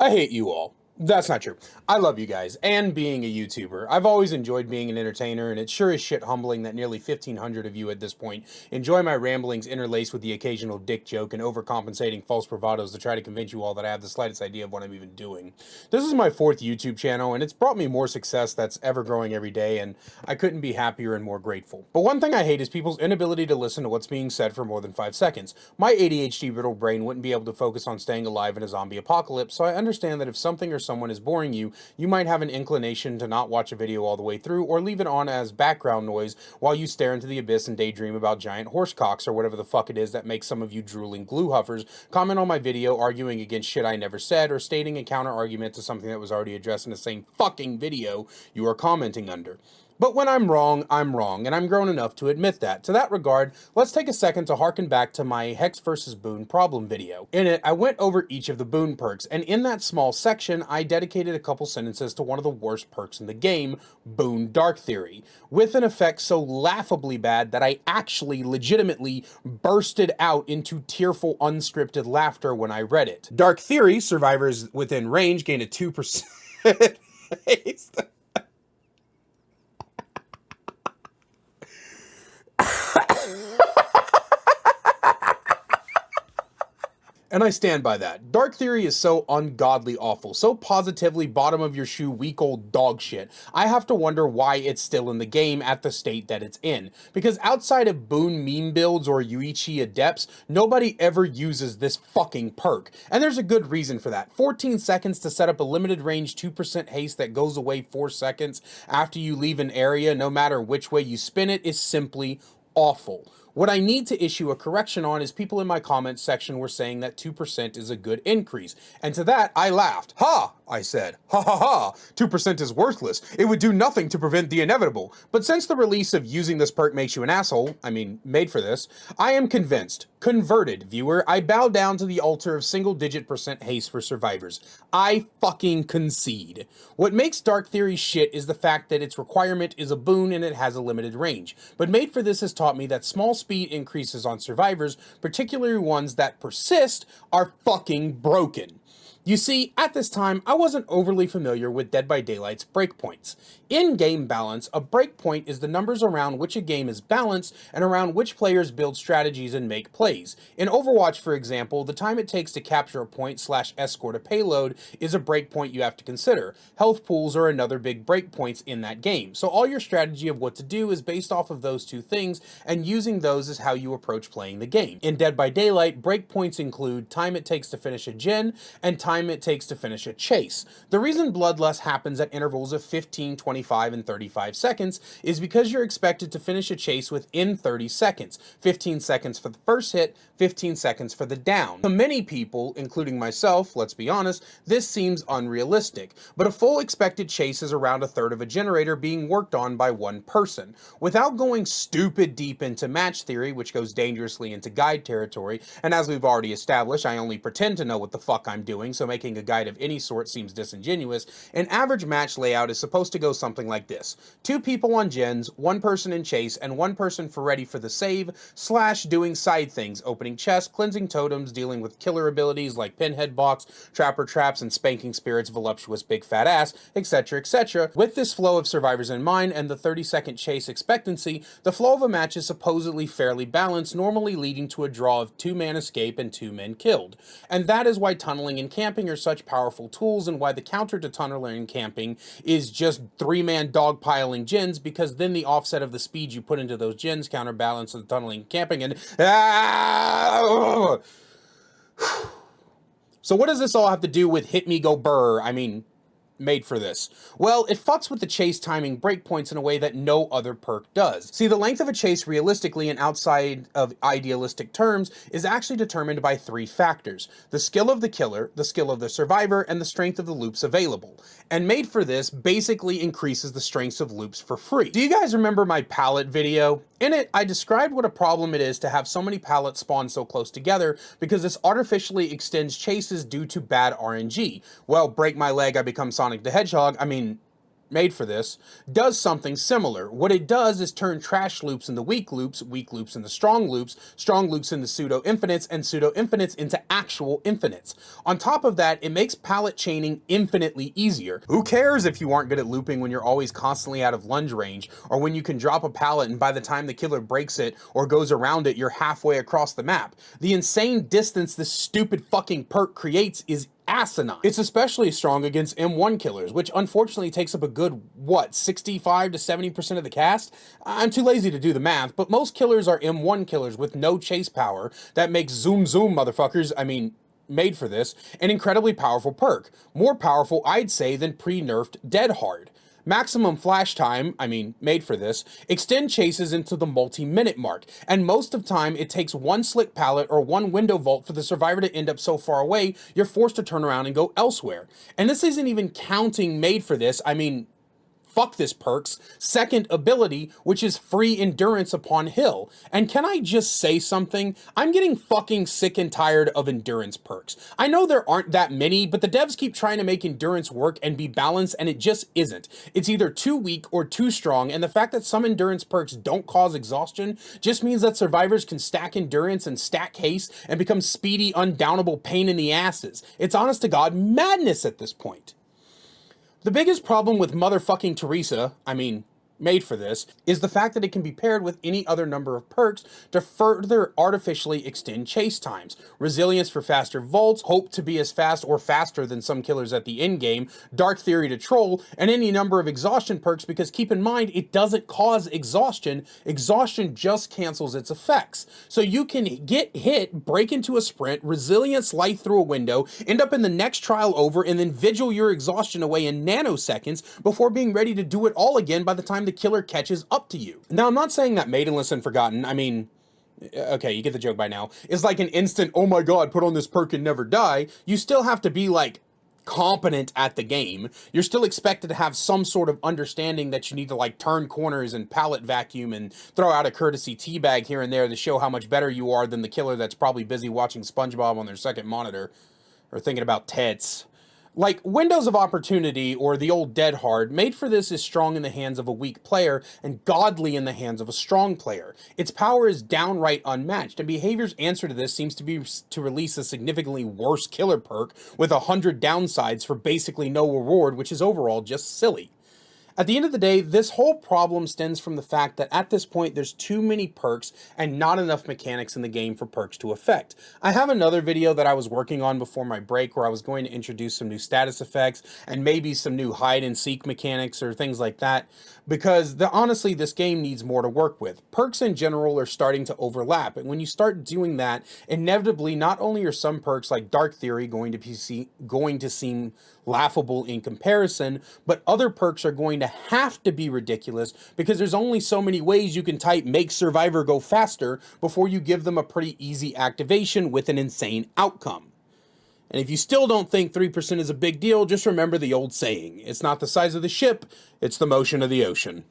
I hate you all. That's not true. I love you guys, and being a YouTuber. I've always enjoyed being an entertainer, and it sure is shit humbling that nearly 1,500 of you at this point enjoy my ramblings interlaced with the occasional dick joke and overcompensating false bravados to try to convince you all that I have the slightest idea of what I'm even doing. This is my 4th YouTube channel, and it's brought me more success that's ever growing every day, and I couldn't be happier and more grateful. But one thing I hate is people's inability to listen to what's being said for more than 5 seconds. My ADHD-riddled brain wouldn't be able to focus on staying alive in a zombie apocalypse, so I understand that if something or someone is boring you, you might have an inclination to not watch a video all the way through or leave it on as background noise while you stare into the abyss and daydream about giant horse cocks or whatever the fuck it is that makes some of you drooling glue huffers comment on my video arguing against shit I never said or stating a counter argument to something that was already addressed in the same fucking video you are commenting under. But when I'm wrong, and I'm grown enough to admit that. To that regard, let's take a second to harken back to my Hex vs. Boon problem video. In it, I went over each of the Boon perks, and in that small section, I dedicated a couple sentences to one of the worst perks in the game, Boon Dark Theory, with an effect so laughably bad that I actually legitimately bursted out into tearful, unscripted laughter when I read it. Dark Theory, survivors within range gain a 2% haste. And I stand by that. Dark Theory is so ungodly awful, so positively bottom of your shoe weak old dog shit. I have to wonder why it's still in the game at the state that it's in. Because outside of Boon meme builds or Yuichi Adepts, nobody ever uses this fucking perk. And there's a good reason for that. 14 seconds to set up a limited range 2% haste that goes away 4 seconds after you leave an area, no matter which way you spin it, is simply awful. What I need to issue a correction on is people in my comments section were saying that 2% is a good increase. And to that, I laughed. Ha! I said. Ha ha ha! 2% is worthless. It would do nothing to prevent the inevitable. But since the release of using this perk makes you an asshole, I mean, made for this, I am convinced. Converted, viewer. I bow down to the altar of single-digit % haste for survivors. I fucking concede. What makes Dark Theory shit is the fact that its requirement is a boon and it has a limited range. But Made for This has taught me that small speed increases on survivors, particularly ones that persist, are fucking broken. You see, at this time, I wasn't overly familiar with Dead by Daylight's breakpoints. In game balance, a breakpoint is the numbers around which a game is balanced and around which players build strategies and make plays. In Overwatch, for example, the time it takes to capture a point / escort a payload is a breakpoint you have to consider. Health pools are another big breakpoints in that game, so all your strategy of what to do is based off of those two things, and using those is how you approach playing the game. In Dead by Daylight, breakpoints include time it takes to finish a gen and time it takes to finish a chase. The reason Bloodlust happens at intervals of 15, 25, and 35 seconds is because you're expected to finish a chase within 30 seconds. 15 seconds for the first hit, 15 seconds for the down. To many people, including myself, let's be honest, this seems unrealistic, but a full expected chase is around a third of a generator being worked on by one person. Without going stupid deep into match theory, which goes dangerously into guide territory, and as we've already established, I only pretend to know what the fuck I'm doing, so making a guide of any sort seems disingenuous, an average match layout is supposed to go something like this. 2 people on gens, 1 person in chase, and 1 person for ready for the save, / doing side things, opening chests, cleansing totems, dealing with killer abilities like pinhead box, trapper traps, and spanking spirits voluptuous big fat ass, etc, etc. With this flow of survivors in mind and the 30-second chase expectancy, the flow of a match is supposedly fairly balanced, normally leading to a draw of 2-man escape and 2 men killed. And that is why tunneling and camping are such powerful tools, and why the counter to tunneling and camping is just 3-man dogpiling gens, because then the offset of the speed you put into those gens counterbalance the tunneling and camping, and so what does this all have to do with hit me go burr? I mean, Made for This? Well, it fucks with the chase timing breakpoints in a way that no other perk does. See, the length of a chase realistically and outside of idealistic terms is actually determined by 3 factors: the skill of the killer, the skill of the survivor, and the strength of the loops available. And Made for This basically increases the strengths of loops for free. Do you guys remember my pallet video? In it, I described what a problem it is to have so many pallets spawn so close together because this artificially extends chases due to bad RNG. Well, break my leg, I become Sonic the Hedgehog. I mean, made for this, does something similar. What it does is turn trash loops into weak loops into strong loops into pseudo-infinites, and pseudo-infinites into actual infinites. On top of that, it makes pallet chaining infinitely easier. Who cares if you aren't good at looping when you're always constantly out of lunge range, or when you can drop a pallet and by the time the killer breaks it or goes around it, you're halfway across the map. The insane distance this stupid fucking perk creates is asinine. It's especially strong against M1 killers, which unfortunately takes up a good, 65 to 70% of the cast? I'm too lazy to do the math, but most killers are M1 killers with no chase power that makes zoom motherfuckers, made for this, an incredibly powerful perk. More powerful, I'd say, than pre-nerfed Dead Hard. Maximum flash time, made for this, extend chases into the multi-minute mark, and most of the time it takes one slick pallet or one window vault for the survivor to end up so far away, you're forced to turn around and go elsewhere. And this isn't even counting made for this, fuck this perk's second ability, which is free endurance upon hill. And can I just say something? I'm getting fucking sick and tired of endurance perks. I know there aren't that many, but the devs keep trying to make endurance work and be balanced, and it just isn't. It's either too weak or too strong, and the fact that some endurance perks don't cause exhaustion just means that survivors can stack endurance and stack haste and become speedy, undownable pain in the asses. It's honest to God madness at this point. The biggest problem with motherfucking Teresa, made for this, is the fact that it can be paired with any other number of perks to further artificially extend chase times. Resilience for faster vaults, hope to be as fast or faster than some killers at the end game, Dark Theory to troll, and any number of exhaustion perks, because keep in mind, it doesn't cause exhaustion. Exhaustion just cancels its effects. So you can get hit, break into a sprint, resilience light through a window, end up in the next trial over, and then vigil your exhaustion away in nanoseconds before being ready to do it all again by the time the killer catches up to you. Now, I'm not saying that Maidenless and Forgotten, okay, you get the joke by now, is like an instant, oh my god, put on this perk and never die. You still have to be, competent at the game. You're still expected to have some sort of understanding that you need to, turn corners and pallet vacuum and throw out a courtesy teabag here and there to show how much better you are than the killer that's probably busy watching SpongeBob on their second monitor or thinking about tits. Windows of Opportunity, or the old Dead Hard, made for this is strong in the hands of a weak player and godly in the hands of a strong player. Its power is downright unmatched, and Behavior's answer to this seems to be to release a significantly worse killer perk with 100 downsides for basically no reward, which is overall just silly. At the end of the day, this whole problem stems from the fact that at this point there's too many perks and not enough mechanics in the game for perks to affect. I have another video that I was working on before my break where I was going to introduce some new status effects and maybe some new hide and seek mechanics or things like that, because honestly this game needs more to work with. Perks in general are starting to overlap, and when you start doing that, inevitably not only are some perks like Dark Theory going to seem laughable in comparison, but other perks are going to have to be ridiculous because there's only so many ways you can type make survivor go faster before you give them a pretty easy activation with an insane outcome. And if you still don't think 3% is a big deal, just remember the old saying, it's not the size of the ship, it's the motion of the ocean.